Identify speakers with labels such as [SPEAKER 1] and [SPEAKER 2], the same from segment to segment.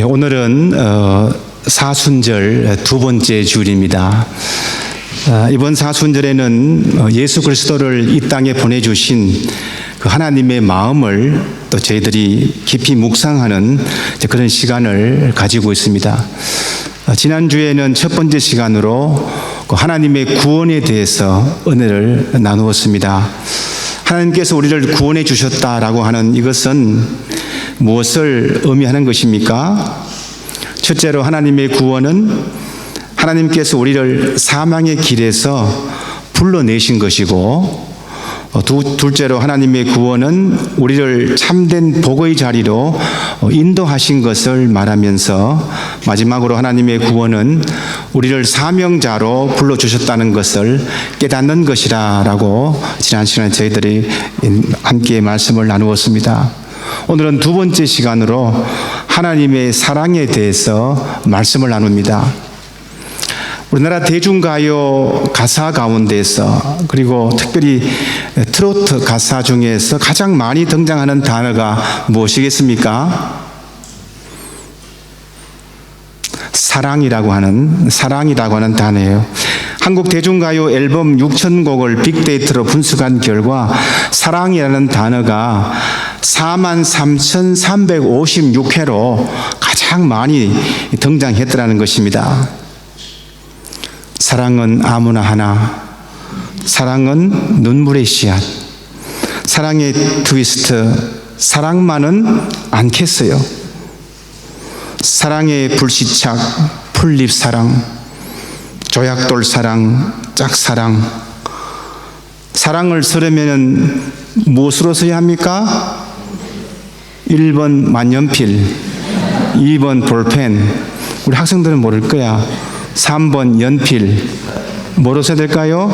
[SPEAKER 1] 오늘은 사순절 두 번째 주일입니다. 이번 사순절에는 예수 그리스도를 이 땅에 보내주신 그 하나님의 마음을 또 저희들이 깊이 묵상하는 그런 시간을 가지고 있습니다. 지난주에는 첫 번째 시간으로 그 하나님의 구원에 대해서 은혜를 나누었습니다. 하나님께서 우리를 구원해 주셨다라고 하는 이것은 무엇을 의미하는 것입니까? 첫째로 하나님의 구원은 하나님께서 우리를 사망의 길에서 불러내신 것이고, 둘째로 하나님의 구원은 우리를 참된 복의 자리로 인도하신 것을 말하면서, 마지막으로 하나님의 구원은 우리를 사명자로 불러주셨다는 것을 깨닫는 것이라고 지난 시간에 저희들이 함께 말씀을 나누었습니다. 오늘은 두 번째 시간으로 하나님의 사랑에 대해서 말씀을 나눕니다. 우리나라 대중가요 가사 가운데서, 그리고 특별히 트로트 가사 중에서 가장 많이 등장하는 단어가 무엇이겠습니까? 사랑이라고 하는 단어예요. 한국 대중가요 앨범 6,000곡을 빅데이터로 분석한 결과 사랑이라는 단어가 43,356회로 가장 많이 등장했더라는 것입니다. 사랑은 아무나 하나, 사랑은 눈물의 씨앗, 사랑의 트위스트, 사랑만은 않겠어요. 사랑의 불시착, 풀립사랑, 조약돌 사랑, 짝사랑. 사랑을 쓰려면 무엇으로 써야 합니까? 1번 만년필, 2번 볼펜, 우리 학생들은 모를 거야. 3번 연필. 뭐로 써야 될까요?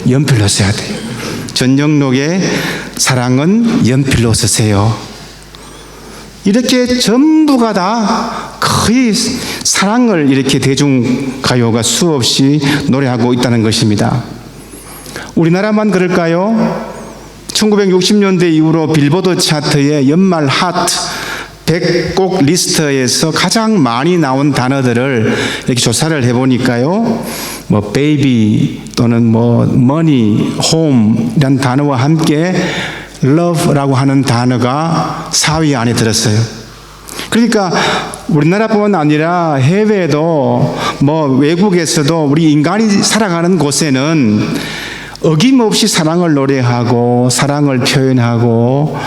[SPEAKER 1] 연필로 써야 돼요. 전영록의 사랑은 연필로 쓰세요. 이렇게 전부가 다 거의 사랑을 이렇게 대중가요가 수없이 노래하고 있다는 것입니다. 우리나라만 그럴까요? 1960년대 이후로 빌보드 차트의 연말 핫 100곡 리스트에서 가장 많이 나온 단어들을 이렇게 조사를 해보니까요, 베이비 또는 머니, 홈 이런 단어와 함께 love라고 하는 단어가 4위 안에 들었어요. 그러니까 우리나라뿐만 아니라 해외에도 외국에서도 우리 인간이 살아가는 곳에는 어김없이 사랑을 노래하고 사랑을 표현하고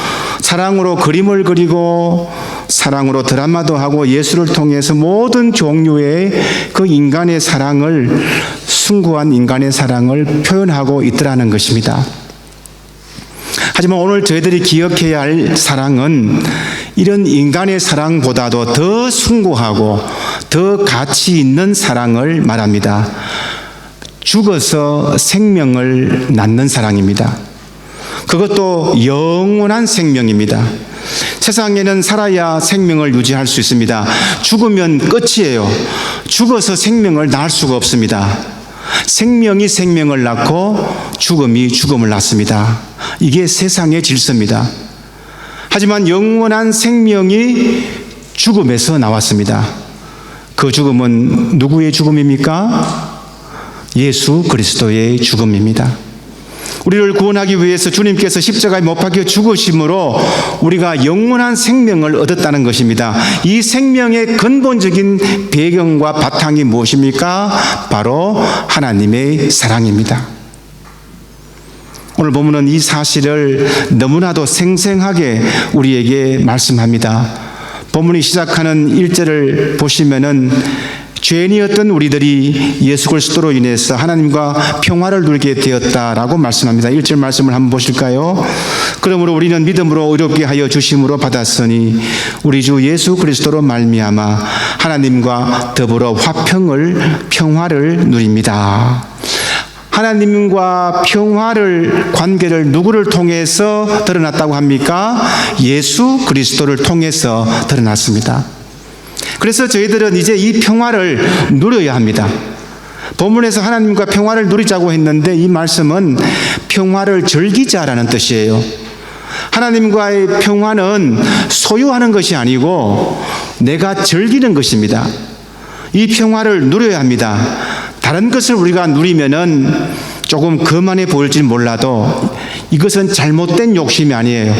[SPEAKER 1] 사랑으로 그림을 그리고 사랑으로 드라마도 하고 예술을 통해서 모든 종류의 그 인간의 사랑을, 숭고한 인간의 사랑을 표현하고 있더라는 것입니다. 하지만 오늘 저희들이 기억해야 할 사랑은 이런 인간의 사랑보다도 더 숭고하고 더 가치 있는 사랑을 말합니다. 죽어서 생명을 낳는 사랑입니다. 그것도 영원한 생명입니다. 세상에는 살아야 생명을 유지할 수 있습니다. 죽으면 끝이에요. 죽어서 생명을 낳을 수가 없습니다. 생명이 생명을 낳고 죽음이 죽음을 낳습니다. 이게 세상의 질서입니다. 하지만 영원한 생명이 죽음에서 나왔습니다. 그 죽음은 누구의 죽음입니까? 예수 그리스도의 죽음입니다. 우리를 구원하기 위해서 주님께서 십자가에 못 박혀 죽으심으로 우리가 영원한 생명을 얻었다는 것입니다. 이 생명의 근본적인 배경과 바탕이 무엇입니까? 바로 하나님의 사랑입니다. 오늘 본문은 이 사실을 너무나도 생생하게 우리에게 말씀합니다. 본문이 시작하는 1절을 보시면은 죄인이었던 우리들이 예수 그리스도로 인해서 하나님과 평화를 누리게 되었다라고 말씀합니다. 1절 말씀을 한번 보실까요? 그러므로 우리는 믿음으로 의롭게 하여 주심으로 받았으니 우리 주 예수 그리스도로 말미암아 하나님과 더불어 평화를 누립니다. 하나님과 관계를 누구를 통해서 드러났다고 합니까? 예수 그리스도를 통해서 드러났습니다. 그래서 저희들은 이제 이 평화를 누려야 합니다. 본문에서 하나님과 평화를 누리자고 했는데 이 말씀은 평화를 즐기자라는 뜻이에요. 하나님과의 평화는 소유하는 것이 아니고 내가 즐기는 것입니다. 이 평화를 누려야 합니다. 다른 것을 우리가 누리면은 조금 거만해 보일지 몰라도 이것은 잘못된 욕심이 아니에요.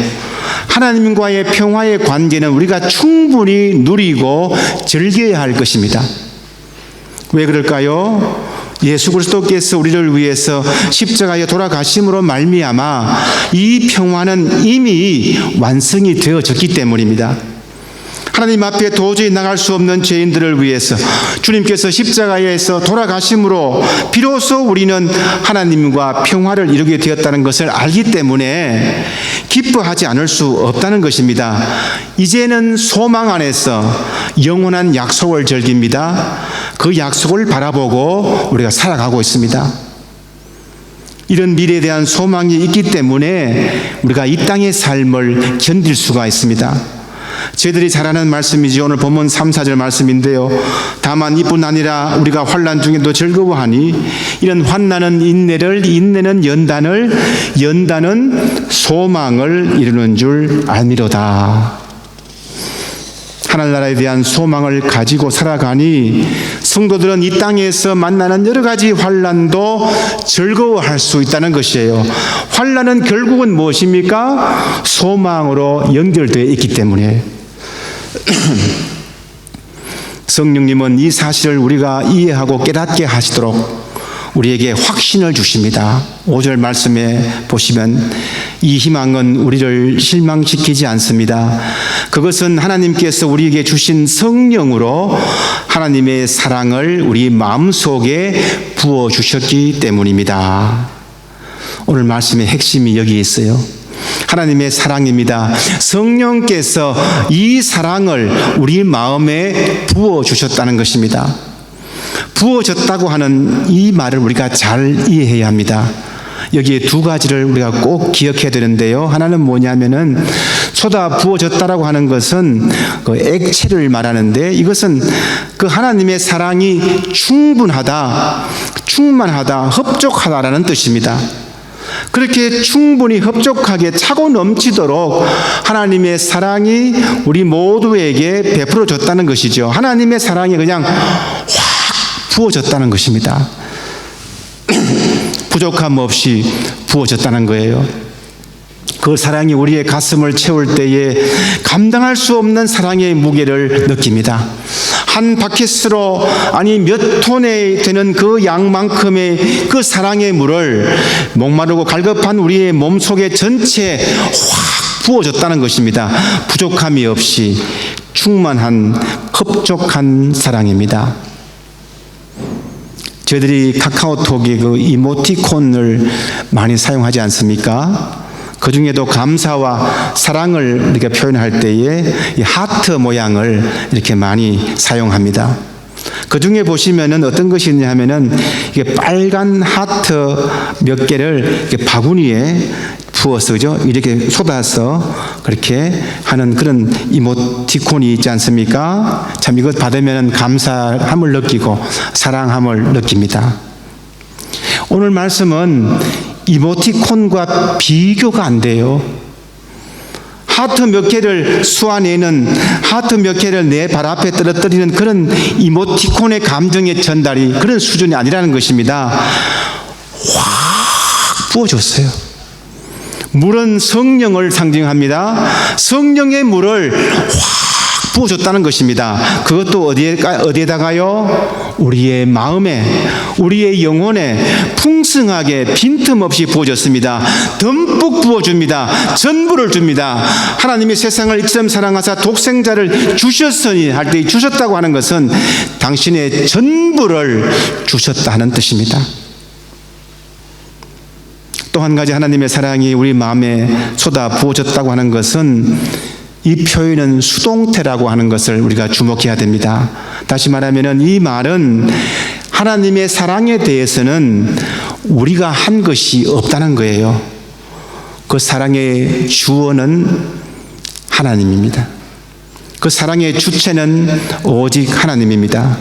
[SPEAKER 1] 하나님과의 평화의 관계는 우리가 충분히 누리고 즐겨야 할 것입니다. 왜 그럴까요? 예수 그리스도께서 우리를 위해서 십자가에 돌아가심으로 말미암아 이 평화는 이미 완성이 되어졌기 때문입니다. 하나님 앞에 도저히 나갈 수 없는 죄인들을 위해서 주님께서 십자가에서 돌아가심으로 비로소 우리는 하나님과 평화를 이루게 되었다는 것을 알기 때문에 기뻐하지 않을 수 없다는 것입니다. 이제는 소망 안에서 영원한 약속을 즐깁니다. 그 약속을 바라보고 우리가 살아가고 있습니다. 이런 미래에 대한 소망이 있기 때문에 우리가 이 땅의 삶을 견딜 수가 있습니다. 저희들이 잘 아는 말씀이지 오늘 본문 3, 4절 말씀인데요. 다만 이뿐 아니라 우리가 환난 중에도 즐거워하니 이런 환난은 인내를, 인내는 연단을, 연단은 소망을 이루는 줄 알미로다. 하늘나라에 대한 소망을 가지고 살아가니 성도들은 이 땅에서 만나는 여러 가지 환난도 즐거워할 수 있다는 것이에요. 환난은 결국은 무엇입니까? 소망으로 연결되어 있기 때문에. 성령님은 이 사실을 우리가 이해하고 깨닫게 하시도록 우리에게 확신을 주십니다. 5절 말씀에 보시면 이 희망은 우리를 실망시키지 않습니다. 그것은 하나님께서 우리에게 주신 성령으로 하나님의 사랑을 우리 마음속에 부어주셨기 때문입니다. 오늘 말씀의 핵심이 여기 있어요. 하나님의 사랑입니다. 성령께서 이 사랑을 우리 마음에 부어주셨다는 것입니다. 부어졌다고 하는 이 말을 우리가 잘 이해해야 합니다. 여기에 두 가지를 우리가 꼭 기억해야 되는데요. 하나는 뭐냐면은 쏟아 부어졌다라고 하는 것은 그 액체를 말하는데 이것은 그 하나님의 사랑이 충분하다, 충만하다, 흡족하다라는 뜻입니다. 그렇게 충분히 흡족하게 차고 넘치도록 하나님의 사랑이 우리 모두에게 베풀어졌다는 것이죠. 하나님의 사랑이 그냥 확 부어졌다는 것입니다. 부족함 없이 부어졌다는 거예요. 그 사랑이 우리의 가슴을 채울 때에 감당할 수 없는 사랑의 무게를 느낍니다. 한 바켓으로 아니 몇 톤에 되는 그 양만큼의 그 사랑의 물을 목마르고 갈급한 우리의 몸속에 전체에 확 부어졌다는 것입니다. 부족함이 없이 충만한 흡족한 사랑입니다. 저희들이 카카오톡에 그 이모티콘을 많이 사용하지 않습니까? 그 중에도 감사와 사랑을 이렇게 표현할 때에 이 하트 모양을 이렇게 많이 사용합니다. 그 중에 보시면은 어떤 것이 있냐 하면은 이게 빨간 하트 몇 개를 이렇게 바구니에 부어서 그죠? 이렇게 쏟아서 그렇게 하는 그런 이모티콘이 있지 않습니까? 참 이것 받으면 감사함을 느끼고 사랑함을 느낍니다. 오늘 말씀은 이모티콘과 비교가 안 돼요. 하트 몇 개를 쏘아내는, 하트 몇 개를 내 발 앞에 떨어뜨리는 그런 이모티콘의 감정의 전달이 그런 수준이 아니라는 것입니다. 확 부어줬어요. 물은 성령을 상징합니다. 성령의 물을 확 부어줬다는 것입니다. 그것도 어디에다가요? 우리의 마음에, 우리의 영혼에 풍성하게 빈틈없이 부어줬습니다. 듬뿍 부어줍니다. 전부를 줍니다. 하나님이 세상을 이처럼 사랑하사 독생자를 주셨으니 할 때 주셨다고 하는 것은 당신의 전부를 주셨다 하는 뜻입니다. 또 한 가지 하나님의 사랑이 우리 마음에 쏟아 부어졌다고 하는 것은 이 표현은 수동태라고 하는 것을 우리가 주목해야 됩니다. 다시 말하면 이 말은 하나님의 사랑에 대해서는 우리가 한 것이 없다는 거예요. 그 사랑의 주어는 하나님입니다. 그 사랑의 주체는 오직 하나님입니다.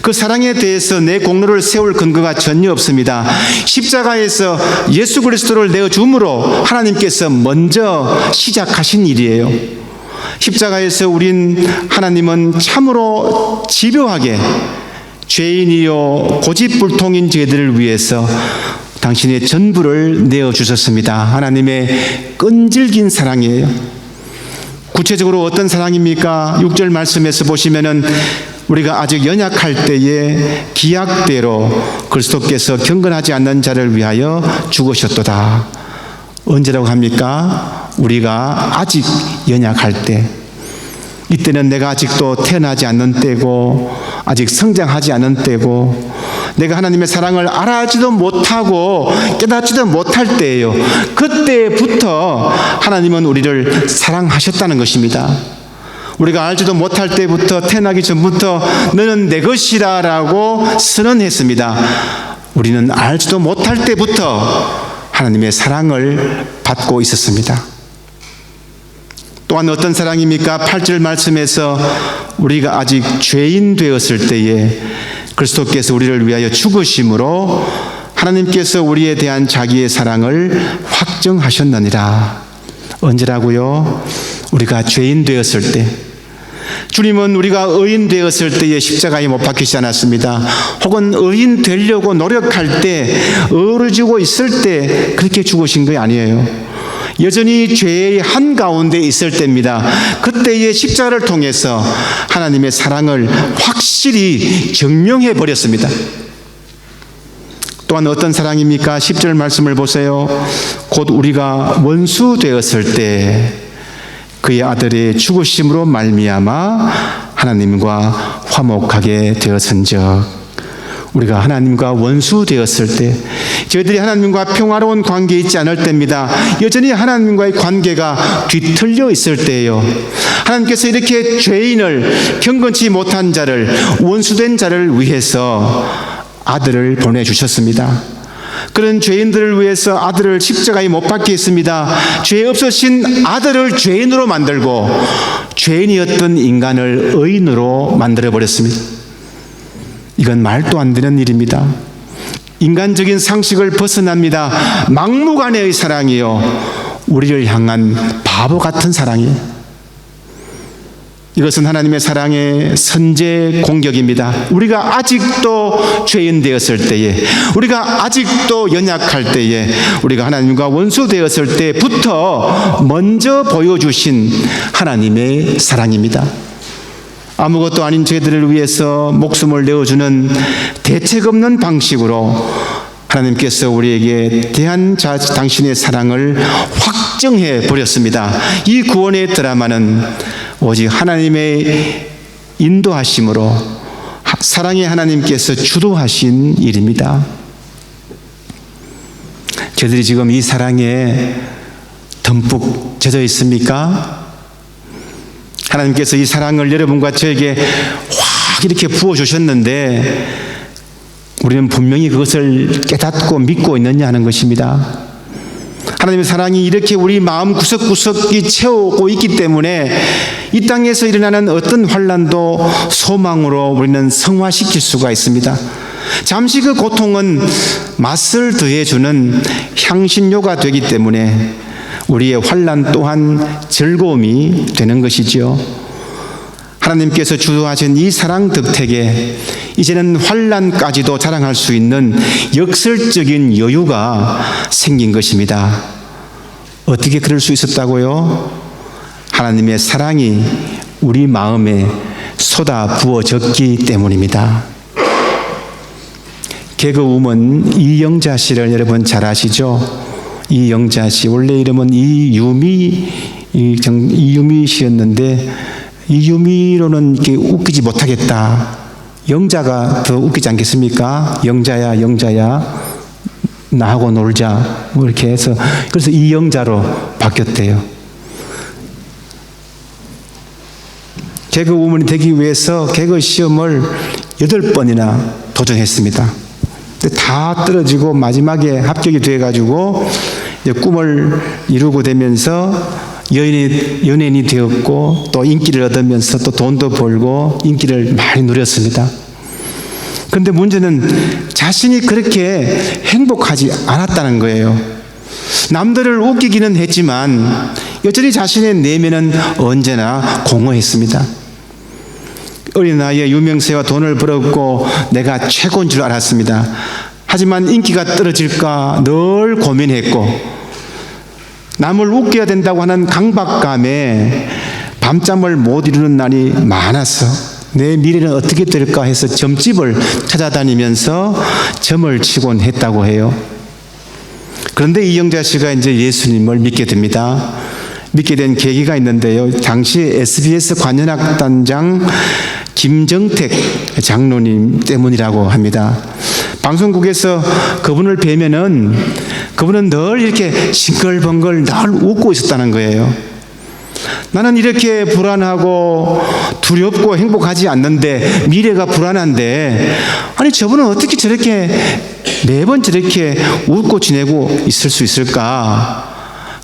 [SPEAKER 1] 그 사랑에 대해서 내 공로를 세울 근거가 전혀 없습니다. 십자가에서 예수 그리스도를 내어줌으로 하나님께서 먼저 시작하신 일이에요. 십자가에서 우린 하나님은 참으로 집요하게 죄인이요 고집불통인 저희들을 위해서 당신의 전부를 내어주셨습니다. 하나님의 끈질긴 사랑이에요. 구체적으로 어떤 사랑입니까? 6절 말씀에서 보시면은 우리가 아직 연약할 때에 기약대로 그리스도께서 경건하지 않는 자를 위하여 죽으셨도다. 언제라고 합니까? 우리가 아직 연약할 때. 이때는 내가 아직도 태어나지 않는 때고 아직 성장하지 않은 때고 내가 하나님의 사랑을 알아지도 못하고 깨닫지도 못할 때예요. 그때부터 하나님은 우리를 사랑하셨다는 것입니다. 우리가 알지도 못할 때부터, 태어나기 전부터 너는 내 것이라 라고 선언했습니다. 우리는 알지도 못할 때부터 하나님의 사랑을 받고 있었습니다. 또한 어떤 사랑입니까? 8절 말씀에서 우리가 아직 죄인 되었을 때에 그리스도께서 우리를 위하여 죽으심으로 하나님께서 우리에 대한 자기의 사랑을 확정하셨느니라. 언제라고요? 우리가 죄인 되었을 때. 주님은 우리가 의인 되었을 때에 십자가에 못 박히지 않았습니다. 혹은 의인 되려고 노력할 때, 어루지고 있을 때 그렇게 죽으신 게 아니에요. 여전히 죄의 한가운데 있을 때입니다. 그때의 십자가를 통해서 하나님의 사랑을 확실히 증명해 버렸습니다. 또한 어떤 사랑입니까? 10절 말씀을 보세요. 곧 우리가 원수 되었을 때 그의 아들의 죽으심으로 말미암아 하나님과 화목하게 되었은즉. 우리가 하나님과 원수 되었을 때, 저희들이 하나님과 평화로운 관계에 있지 않을 때입니다. 여전히 하나님과의 관계가 뒤틀려 있을 때예요. 하나님께서 이렇게 죄인을, 경건치 못한 자를, 원수된 자를 위해서 아들을 보내주셨습니다. 그런 죄인들을 위해서 아들을 십자가에 못 박게 했습니다. 죄 없으신 아들을 죄인으로 만들고 죄인이었던 인간을 의인으로 만들어버렸습니다. 이건 말도 안 되는 일입니다. 인간적인 상식을 벗어납니다. 막무가내의 사랑이요, 우리를 향한 바보 같은 사랑이에요. 이것은 하나님의 사랑의 선제 공격입니다. 우리가 아직도 죄인 되었을 때에, 우리가 아직도 연약할 때에, 우리가 하나님과 원수 되었을 때부터 먼저 보여주신 하나님의 사랑입니다. 아무것도 아닌 저희들을 위해서 목숨을 내어주는 대책 없는 방식으로 하나님께서 우리에게 대한 당신의 사랑을 확정해 버렸습니다. 이 구원의 드라마는 오직 하나님의 인도하심으로 사랑의 하나님께서 주도하신 일입니다. 저희들이 지금 이 사랑에 듬뿍 젖어 있습니까? 하나님께서 이 사랑을 여러분과 저에게 확 이렇게 부어주셨는데 우리는 분명히 그것을 깨닫고 믿고 있느냐 하는 것입니다. 하나님의 사랑이 이렇게 우리 마음 구석구석이 채우고 있기 때문에 이 땅에서 일어나는 어떤 환난도 소망으로 우리는 성화시킬 수가 있습니다. 잠시 그 고통은 맛을 더해주는 향신료가 되기 때문에 우리의 환난 또한 즐거움이 되는 것이지요. 하나님께서 주도하신 이 사랑 덕택에 이제는 환난까지도 자랑할 수 있는 역설적인 여유가 생긴 것입니다. 어떻게 그럴 수 있었다고요? 하나님의 사랑이 우리 마음에 쏟아 부어졌기 때문입니다. 개그우먼 이영자 씨를 여러분 잘 아시죠? 이영자 씨, 원래 이름은 이유미 씨였는데 이유미로는 이렇게 웃기지 못하겠다. 영자가 더 웃기지 않겠습니까? 영자야, 나하고 놀자. 뭐 이렇게 해서 그래서 이영자로 바뀌었대요. 개그우먼이 되기 위해서 개그 시험을 8번이나 도전했습니다. 근데 다 떨어지고 마지막에 합격이 돼가지고 꿈을 이루고 되면서 연예인이 되었고 또 인기를 얻으면서 또 돈도 벌고 인기를 많이 누렸습니다. 그런데 문제는 자신이 그렇게 행복하지 않았다는 거예요. 남들을 웃기기는 했지만 여전히 자신의 내면은 언제나 공허했습니다. 어린 나이에 유명세와 돈을 벌었고 내가 최고인 줄 알았습니다. 하지만 인기가 떨어질까 늘 고민했고 남을 웃겨야 된다고 하는 강박감에 밤잠을 못 이루는 날이 많았어. 내 미래는 어떻게 될까 해서 점집을 찾아다니면서 점을 치곤 했다고 해요. 그런데 이영자 씨가 이제 예수님을 믿게 됩니다. 믿게 된 계기가 있는데요. 당시 SBS 관현악단장 김정택 장로님 때문이라고 합니다. 방송국에서 그분을 뵈면은 그분은 늘 이렇게 싱글벙글 늘 웃고 있었다는 거예요. 나는 이렇게 불안하고 두렵고 행복하지 않는데 미래가 불안한데 아니 저분은 어떻게 저렇게 매번 저렇게 웃고 지내고 있을 수 있을까?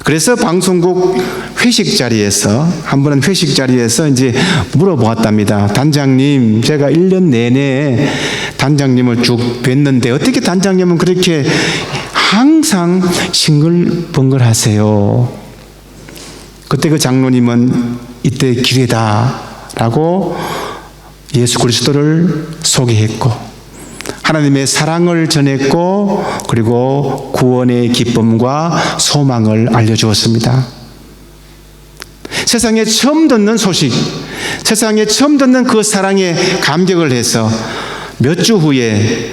[SPEAKER 1] 그래서 방송국 회식 자리에서 한 번은 회식 자리에서 이제 물어보았답니다. 단장님, 제가 1년 내내 단장님을 쭉 뵀는데 어떻게 단장님은 그렇게 항상 싱글벙글 하세요? 그때 그 장로님은 이때 기회다라고 예수 그리스도를 소개했고 하나님의 사랑을 전했고 그리고 구원의 기쁨과 소망을 알려주었습니다. 세상에 처음 듣는 소식, 세상에 처음 듣는 그 사랑에 감격을 해서 몇 주 후에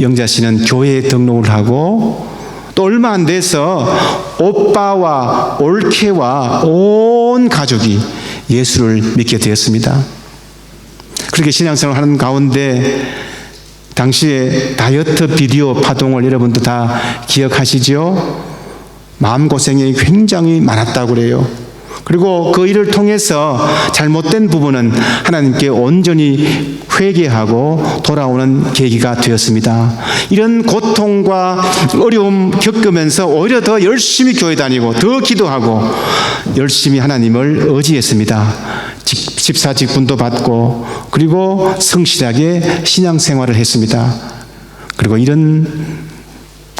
[SPEAKER 1] 영자 씨는 교회에 등록을 하고 또 얼마 안 돼서 오빠와 올케와 온 가족이 예수를 믿게 되었습니다. 그렇게 신앙생활을 하는 가운데 당시에 다이어트 비디오 파동을 여러분도 다 기억하시죠? 마음고생이 굉장히 많았다고 그래요. 그리고 그 일을 통해서 잘못된 부분은 하나님께 온전히 회개하고 돌아오는 계기가 되었습니다. 이런 고통과 어려움 겪으면서 오히려 더 열심히 교회 다니고 더 기도하고 열심히 하나님을 의지했습니다. 집사 직분도 받고 그리고 성실하게 신앙생활을 했습니다. 그리고 이런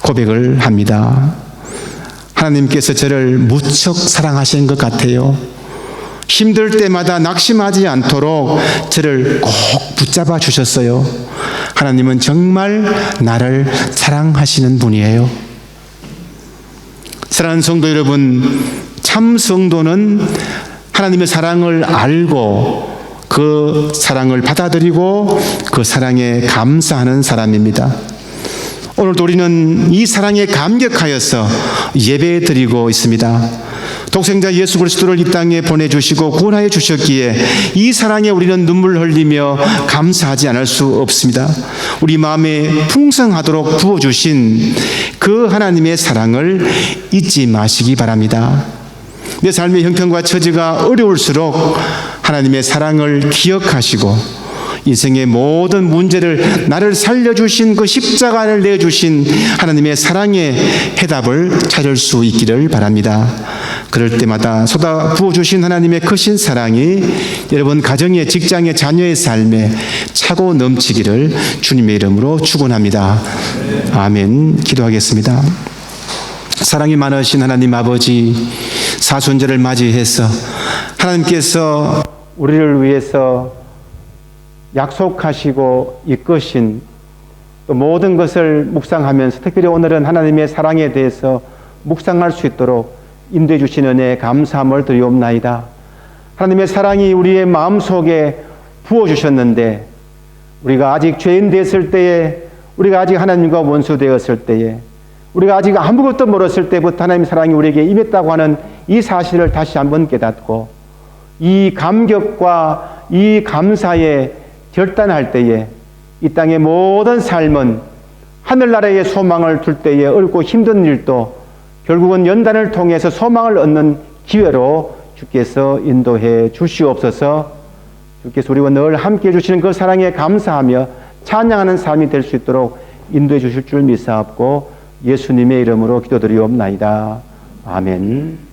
[SPEAKER 1] 고백을 합니다. 하나님께서 저를 무척 사랑하시는 것 같아요. 힘들 때마다 낙심하지 않도록 저를 꼭 붙잡아 주셨어요. 하나님은 정말 나를 사랑하시는 분이에요. 사랑하는 성도 여러분, 참 성도는 하나님의 사랑을 알고 그 사랑을 받아들이고 그 사랑에 감사하는 사람입니다. 오늘도 우리는 이 사랑에 감격하여서 예배 드리고 있습니다. 독생자 예수 그리스도를 이 땅에 보내주시고 구원하여 주셨기에 이 사랑에 우리는 눈물 흘리며 감사하지 않을 수 없습니다. 우리 마음에 풍성하도록 부어주신 그 하나님의 사랑을 잊지 마시기 바랍니다. 내 삶의 형편과 처지가 어려울수록 하나님의 사랑을 기억하시고 인생의 모든 문제를 나를 살려주신 그 십자가를 내주신 하나님의 사랑의 해답을 찾을 수 있기를 바랍니다. 그럴 때마다 쏟아 부어주신 하나님의 크신 사랑이 여러분 가정의 직장의 자녀의 삶에 차고 넘치기를 주님의 이름으로 축원합니다. 아멘. 기도하겠습니다. 사랑이 많으신 하나님 아버지, 사순절을 맞이해서 하나님께서 우리를 위해서 약속하시고 이끄신 또 모든 것을 묵상하면서 특별히 오늘은 하나님의 사랑에 대해서 묵상할 수 있도록 인도해 주신 은혜에 감사함을 드리옵나이다. 하나님의 사랑이 우리의 마음속에 부어주셨는데 우리가 아직 죄인 되었을 때에, 우리가 아직 하나님과 원수 되었을 때에, 우리가 아직 아무것도 모르었을 때부터 하나님의 사랑이 우리에게 임했다고 하는 이 사실을 다시 한번 깨닫고 이 감격과 이 감사에 결단할 때에 이 땅의 모든 삶은 하늘나라의 소망을 둘 때에 어렵고 힘든 일도 결국은 연단을 통해서 소망을 얻는 기회로 주께서 인도해 주시옵소서. 주께서 우리와 늘 함께해 주시는 그 사랑에 감사하며 찬양하는 삶이 될 수 있도록 인도해 주실 줄 믿사옵고 예수님의 이름으로 기도드리옵나이다. 아멘.